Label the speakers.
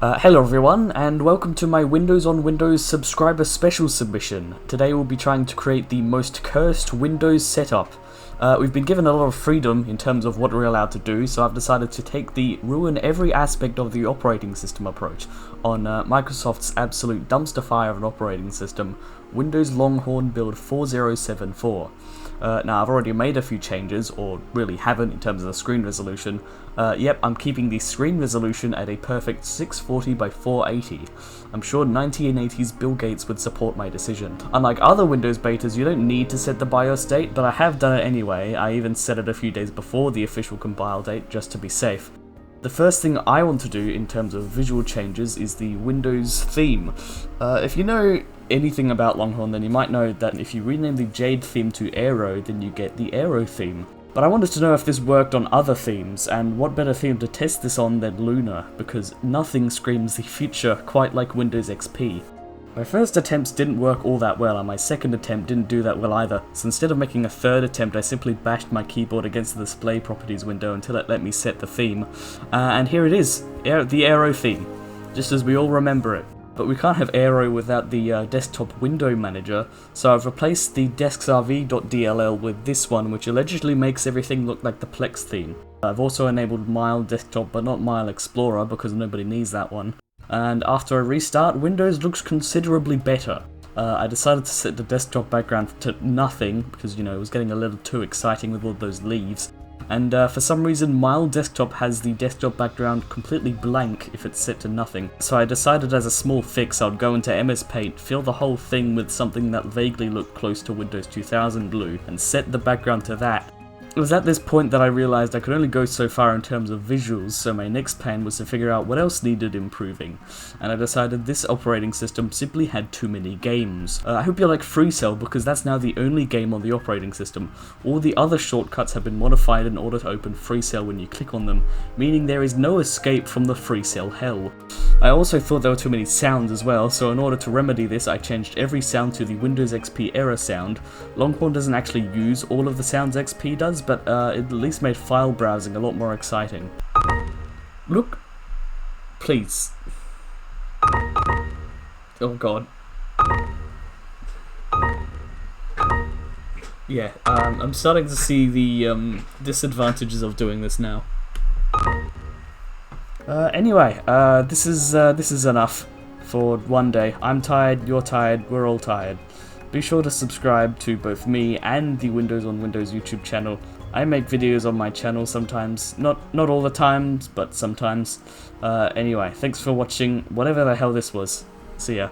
Speaker 1: Hello everyone, and welcome to my Windows on Windows subscriber special submission. Today we'll be trying to create the most cursed Windows setup. We've been given a lot of freedom in terms of what we're allowed to do, so I've decided to take the ruin every aspect of the operating system approach on Microsoft's absolute dumpster fire of an operating system, Windows Longhorn build 4074. Now I've already made a few changes, or really haven't in terms of the screen resolution. Yep, I'm keeping the screen resolution at a perfect 640 by 480. I'm sure 1980s Bill Gates would support my decision. Unlike other Windows betas, you don't need to set the BIOS date, but I have done it anyway. I even set it a few days before the official compile date, just to be safe. The first thing I want to do in terms of visual changes is the Windows theme. If you know anything about Longhorn, then you might know that if you rename the Jade theme to Aero, then you get the Aero theme. But I wanted to know if this worked on other themes, and what better theme to test this on than Lunar, because nothing screams the future quite like Windows XP. My first attempts didn't work all that well, and my second attempt didn't do that well either, so instead of making a third attempt I simply bashed my keyboard against the display properties window until it let me set the theme. And here it is, the Aero theme, just as we all remember it. But we can't have Aero without the desktop window manager, so I've replaced the deskRV.dll with this one, which allegedly makes everything look like the Plex theme. I've also enabled Mile Desktop, but not Mile Explorer, because nobody needs that one. And after a restart, Windows looks considerably better. I decided to set the desktop background to nothing, because, it was getting a little too exciting with all those leaves. And for some reason, Mile Desktop has the desktop background completely blank if it's set to nothing. So I decided as a small fix I would go into MS Paint, fill the whole thing with something that vaguely looked close to Windows 2000 blue, and set the background to that. It was at this point that I realized I could only go so far in terms of visuals, so my next plan was to figure out what else needed improving, and I decided this operating system simply had too many games. I hope you like FreeCell, because that's now the only game on the operating system. All the other shortcuts have been modified in order to open FreeCell when you click on them, meaning there is no escape from the FreeCell hell. I also thought there were too many sounds as well, so in order to remedy this I changed every sound to the Windows XP error sound. Longhorn doesn't actually use all of the sounds XP does, but it at least made file browsing a lot more exciting. Look, please. Oh god. Yeah, I'm starting to see the disadvantages of doing this now. Anyway, this is enough for one day. I'm tired, you're tired, we're all tired. Be sure to subscribe to both me and the Windows on Windows YouTube channel. I make videos on my channel sometimes, not all the times, but sometimes. Anyway, thanks for watching whatever the hell this was. See ya.